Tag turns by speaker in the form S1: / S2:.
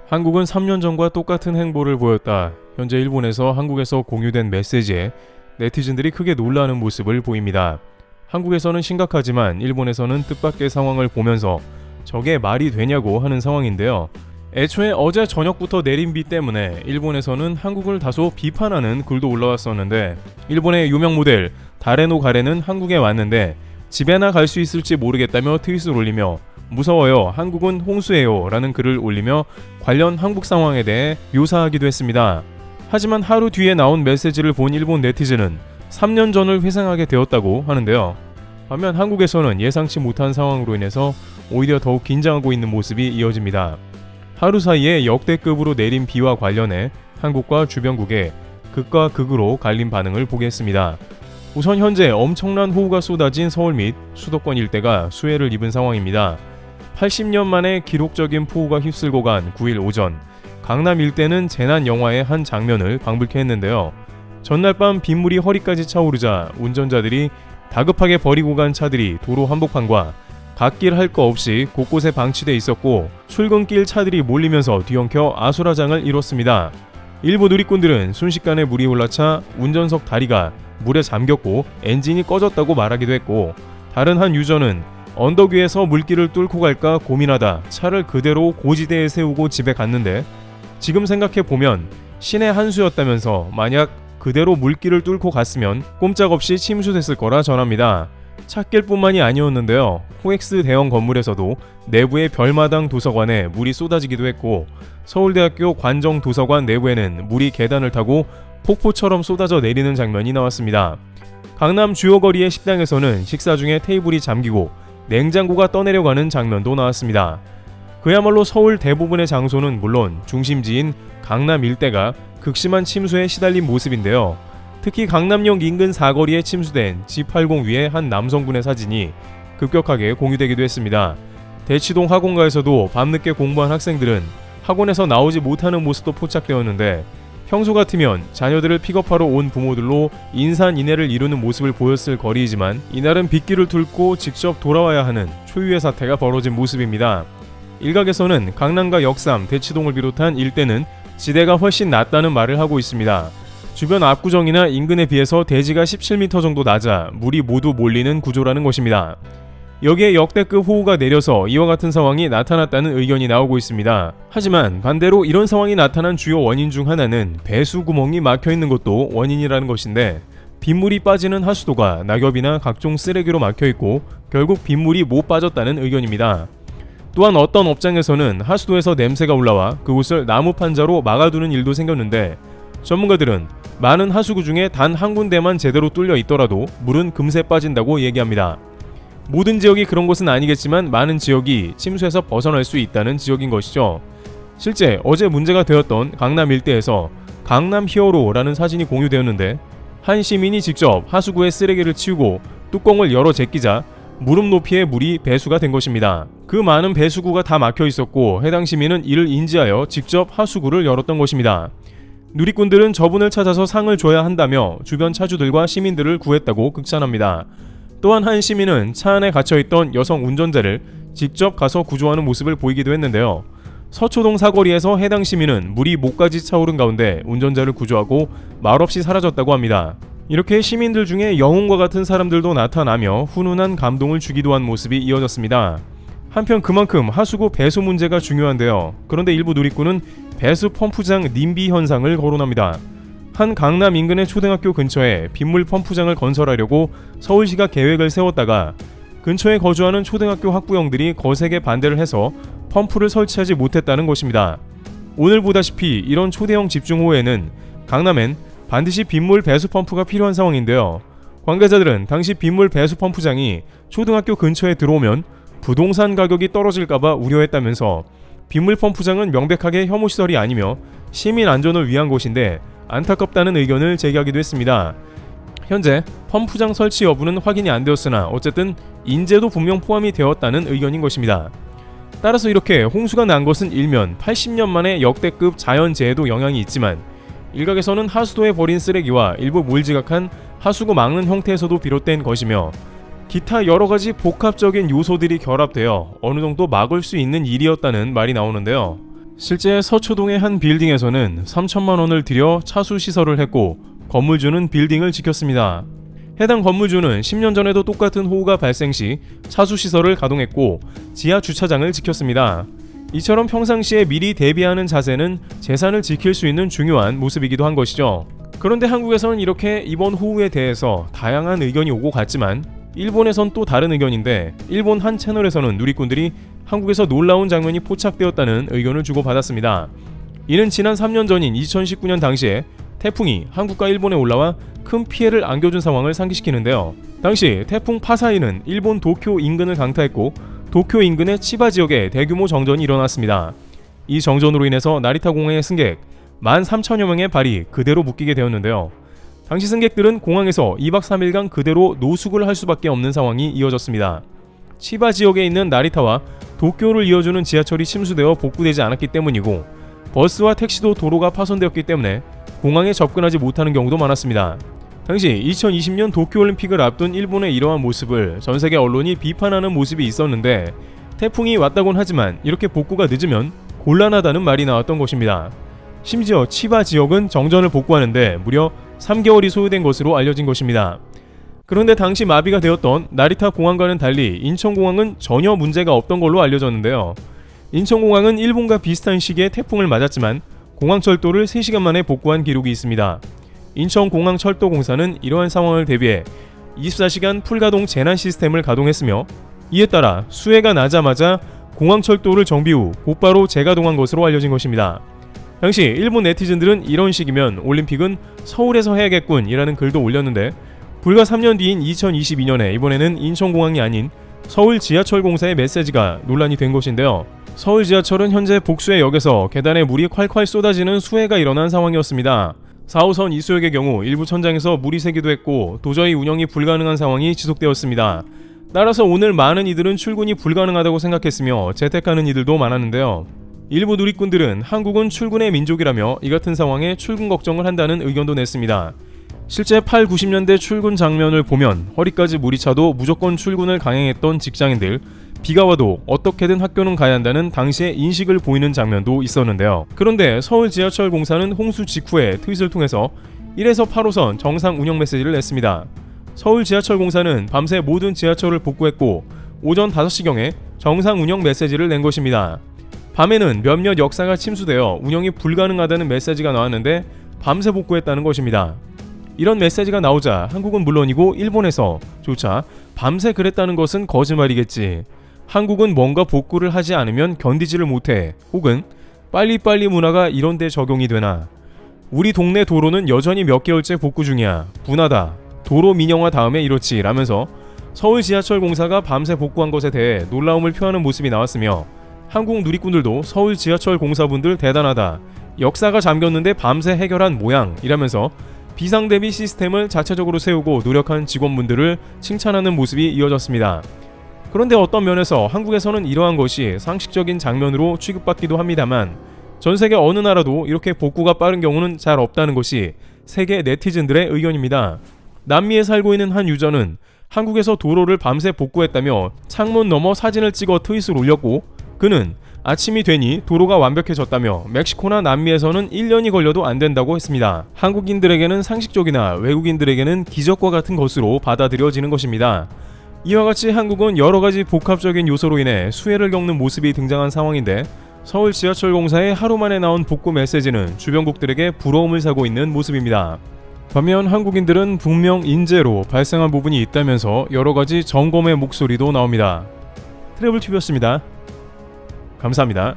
S1: 한국은 3년 전과 똑같은 행보를 보였다. 현재 일본에서 한국에서 공유된 메시지에 네티즌들이 크게 놀라는 모습을 보입니다. 한국에서는 심각하지만 일본에서는 뜻밖의 상황을 보면서 저게 말이 되냐고 하는 상황인데요. 애초에 어제 저녁부터 내린 비 때문에 일본에서는 한국을 다소 비판하는 글도 올라왔었는데, 일본의 유명 모델 다레노 가레는 한국에 왔는데 집에나 갈 수 있을지 모르겠다며 트윗을 올리며 무서워요, 한국은 홍수예요 라는 글을 올리며 관련 한국 상황에 대해 묘사하기도 했습니다. 하지만 하루 뒤에 나온 메시지를 본 일본 네티즌은 3년 전을 회상하게 되었다고 하는데요. 반면 한국에서는 예상치 못한 상황으로 인해서 오히려 더욱 긴장하고 있는 모습이 이어집니다. 하루 사이에 역대급으로 내린 비와 관련해 한국과 주변국의 극과 극으로 갈린 반응을 보겠습니다. 우선 현재 엄청난 호우가 쏟아진 서울 및 수도권 일대가 수해를 입은 상황입니다. 80년 만에 기록적인 폭우가 휩쓸고 간 9일 오전, 강남 일대는 재난 영화의 한 장면을 방불케 했는데요. 전날 밤 빗물이 허리까지 차오르자 운전자들이 다급하게 버리고 간 차들이 도로 한복판과 갓길 할 거 없이 곳곳에 방치돼 있었고, 출근길 차들이 몰리면서 뒤엉켜 아수라장을 이뤘습니다. 일부 누리꾼들은 순식간에 물이 올라차 운전석 다리가 물에 잠겼고 엔진이 꺼졌다고 말하기도 했고, 다른 한 유저는 언덕 위에서 물길을 뚫고 갈까 고민하다 차를 그대로 고지대에 세우고 집에 갔는데, 지금 생각해보면 신의 한 수였다면서 만약 그대로 물길을 뚫고 갔으면 꼼짝없이 침수됐을 거라 전합니다. 찻길뿐만이 아니었는데요. 코엑스 대형 건물에서도 내부의 별마당 도서관에 물이 쏟아지기도 했고, 서울대학교 관정 도서관 내부에는 물이 계단을 타고 폭포처럼 쏟아져 내리는 장면이 나왔습니다. 강남 주요 거리의 식당에서는 식사 중에 테이블이 잠기고 냉장고가 떠내려가는 장면도 나왔습니다. 그야말로 서울 대부분의 장소는 물론 중심지인 강남 일대가 극심한 침수에 시달린 모습인데요. 특히 강남역 인근 사거리에 침수된 G80 위의 한 남성분의 사진이 급격하게 공유되기도 했습니다. 대치동 학원가에서도 밤늦게 공부한 학생들은 학원에서 나오지 못하는 모습도 포착되었는데, 평소 같으면 자녀들을 픽업하러 온 부모들로 인산인해를 이루는 모습을 보였을 거리이지만 이날은 빗길을 뚫고 직접 돌아와야 하는 초유의 사태가 벌어진 모습입니다. 일각에서는 강남과 역삼, 대치동을 비롯한 일대는 지대가 훨씬 낮다는 말을 하고 있습니다. 주변 압구정이나 인근에 비해서 대지가 17m 정도 낮아 물이 모두 몰리는 구조라는 것입니다. 여기에 역대급 호우가 내려서 이와 같은 상황이 나타났다는 의견이 나오고 있습니다. 하지만 반대로 이런 상황이 나타난 주요 원인 중 하나는 배수 구멍이 막혀있는 것도 원인이라는 것인데, 빗물이 빠지는 하수도가 낙엽이나 각종 쓰레기로 막혀있고 결국 빗물이 못 빠졌다는 의견입니다. 또한 어떤 업장에서는 하수도에서 냄새가 올라와 그곳을 나무 판자로 막아두는 일도 생겼는데, 전문가들은 많은 하수구 중에 단 한 군데만 제대로 뚫려 있더라도 물은 금세 빠진다고 얘기합니다. 모든 지역이 그런 것은 아니겠지만 많은 지역이 침수에서 벗어날 수 있다는 지역인 것이죠. 실제 어제 문제가 되었던 강남 일대에서 강남 히어로라는 사진이 공유되었는데, 한 시민이 직접 하수구에 쓰레기를 치우고 뚜껑을 열어 제끼자 무릎 높이의 물이 배수가 된 것입니다. 그 많은 배수구가 다 막혀 있었고 해당 시민은 이를 인지하여 직접 하수구를 열었던 것입니다. 누리꾼들은 저분을 찾아서 상을 줘야 한다며 주변 차주들과 시민들을 구했다고 극찬합니다. 또한 한 시민은 차 안에 갇혀있던 여성 운전자를 직접 가서 구조하는 모습을 보이기도 했는데요. 서초동 사거리에서 해당 시민은 물이 목까지 차오른 가운데 운전자를 구조하고 말없이 사라졌다고 합니다. 이렇게 시민들 중에 영웅과 같은 사람들도 나타나며 훈훈한 감동을 주기도 한 모습이 이어졌습니다. 한편 그만큼 하수구 배수 문제가 중요한데요. 그런데 일부 누리꾼은 배수 펌프장 님비 현상을 거론합니다. 한 강남 인근의 초등학교 근처에 빗물 펌프장을 건설하려고 서울시가 계획을 세웠다가 근처에 거주하는 초등학교 학부형들이 거세게 반대를 해서 펌프를 설치하지 못했다는 것입니다. 오늘 보다시피 이런 초대형 집중호우에는 강남엔 반드시 빗물 배수 펌프가 필요한 상황인데요. 관계자들은 당시 빗물 배수 펌프장이 초등학교 근처에 들어오면 부동산 가격이 떨어질까봐 우려했다면서, 빗물 펌프장은 명백하게 혐오시설이 아니며 시민 안전을 위한 곳인데 안타깝다는 의견을 제기하기도 했습니다. 현재 펌프장 설치 여부는 확인이 안 되었으나 어쨌든 인재도 분명 포함이 되었다는 의견인 것입니다. 따라서 이렇게 홍수가 난 것은 일면 80년 만에 역대급 자연재해도 영향이 있지만, 일각에서는 하수도에 버린 쓰레기와 일부 몰지각한 하수구 막는 형태에서도 비롯된 것이며, 기타 여러가지 복합적인 요소들이 결합되어 어느 정도 막을 수 있는 일이었다는 말이 나오는데요. 실제 서초동의 한 빌딩에서는 3천만 원을 들여 차수 시설을 했고 건물주는 빌딩을 지켰습니다. 해당 건물주는 10년 전에도 똑같은 호우가 발생 시 차수 시설을 가동했고 지하 주차장을 지켰습니다. 이처럼 평상시에 미리 대비하는 자세는 재산을 지킬 수 있는 중요한 모습이기도 한 것이죠. 그런데 한국에서는 이렇게 이번 호우에 대해서 다양한 의견이 오고 갔지만 일본에선 또 다른 의견인데, 일본 한 채널에서는 누리꾼들이 한국에서 놀라운 장면이 포착되었다는 의견을 주고받았습니다. 이는 지난 3년 전인 2019년 당시에 태풍이 한국과 일본에 올라와 큰 피해를 안겨준 상황을 상기시키는데요. 당시 태풍 파사이는 일본 도쿄 인근을 강타했고 도쿄 인근의 치바 지역에 대규모 정전이 일어났습니다. 이 정전으로 인해서 나리타 공항의 승객 13,000여 명의 발이 그대로 묶이게 되었는데요. 당시 승객들은 공항에서 2박 3일간 그대로 노숙을 할 수밖에 없는 상황이 이어졌습니다. 치바 지역에 있는 나리타와 도쿄를 이어주는 지하철이 침수되어 복구되지 않았기 때문이고, 버스와 택시도 도로가 파손되었기 때문에 공항에 접근하지 못하는 경우도 많았습니다. 당시 2020년 도쿄올림픽을 앞둔 일본의 이러한 모습을 전세계 언론이 비판하는 모습이 있었는데, 태풍이 왔다곤 하지만 이렇게 복구가 늦으면 곤란하다는 말이 나왔던 것입니다. 심지어 치바 지역은 정전을 복구하는데 무려 3개월이 소요된 것으로 알려진 것입니다. 그런데 당시 마비가 되었던 나리타 공항과는 달리 인천공항은 전혀 문제가 없던 걸로 알려졌는데요. 인천공항은 일본과 비슷한 시기에 태풍을 맞았지만 공항철도를 3시간 만에 복구한 기록이 있습니다. 인천공항철도공사는 이러한 상황을 대비해 24시간 풀가동 재난 시스템을 가동했으며, 이에 따라 수해가 나자마자 공항철도를 정비 후 곧바로 재가동한 것으로 알려진 것입니다. 당시 일본 네티즌들은 이런 식이면 올림픽은 서울에서 해야겠군 이라는 글도 올렸는데, 불과 3년 뒤인 2022년에 이번에는 인천공항이 아닌 서울 지하철공사의 메시지가 논란이 된 것인데요. 서울 지하철은 현재 복수의 역에서 계단에 물이 콸콸 쏟아지는 수해가 일어난 상황이었습니다. 4호선 이수역의 경우 일부 천장에서 물이 새기도 했고 도저히 운영이 불가능한 상황이 지속되었습니다. 따라서 오늘 많은 이들은 출근이 불가능하다고 생각했으며 재택하는 이들도 많았는데요. 일부 누리꾼들은 한국은 출근의 민족이라며 이 같은 상황에 출근 걱정을 한다는 의견도 냈습니다. 실제 8, 90년대 출근 장면을 보면 허리까지 물이 차도 무조건 출근을 강행했던 직장인들, 비가 와도 어떻게든 학교는 가야 한다는 당시의 인식을 보이는 장면도 있었는데요. 그런데 서울 지하철 공사는 홍수 직후에 트윗을 통해서 1에서 8호선 정상 운영 메시지를 냈습니다. 서울 지하철 공사는 밤새 모든 지하철을 복구했고 오전 5시경에 정상 운영 메시지를 낸 것입니다. 밤에는 몇몇 역사가 침수되어 운영이 불가능하다는 메시지가 나왔는데 밤새 복구했다는 것입니다. 이런 메시지가 나오자 한국은 물론이고 일본에서조차 밤새 그랬다는 것은 거짓말이겠지, 한국은 뭔가 복구를 하지 않으면 견디지를 못해, 혹은 빨리빨리 문화가 이런데 적용이 되나, 우리 동네 도로는 여전히 몇 개월째 복구 중이야, 분하다, 도로 민영화 다음에 이렇지 라면서 서울 지하철 공사가 밤새 복구한 것에 대해 놀라움을 표하는 모습이 나왔으며, 한국 누리꾼들도 서울 지하철 공사분들 대단하다, 역사가 잠겼는데 밤새 해결한 모양 이라면서 비상대비 시스템을 자체적으로 세우고 노력한 직원분들을 칭찬하는 모습이 이어졌습니다. 그런데 어떤 면에서 한국에서는 이러한 것이 상식적인 장면으로 취급받기도 합니다만, 전세계 어느 나라도 이렇게 복구가 빠른 경우는 잘 없다는 것이 세계 네티즌들의 의견입니다. 남미에 살고 있는 한 유저는 한국에서 도로를 밤새 복구했다며 창문 너머 사진을 찍어 트윗을 올렸고, 그는 아침이 되니 도로가 완벽해졌다며 멕시코나 남미에서는 1년이 걸려도 안 된다고 했습니다. 한국인들에게는 상식적이나 외국인들에게는 기적과 같은 것으로 받아들여지는 것입니다. 이와 같이 한국은 여러가지 복합적인 요소로 인해 수해를 겪는 모습이 등장한 상황인데, 서울 지하철 공사의 하루 만에 나온 복구 메시지는 주변국들에게 부러움을 사고 있는 모습입니다. 반면 한국인들은 분명 인재로 발생한 부분이 있다면서 여러가지 점검의 목소리도 나옵니다. 트래블TV였습니다. 감사합니다.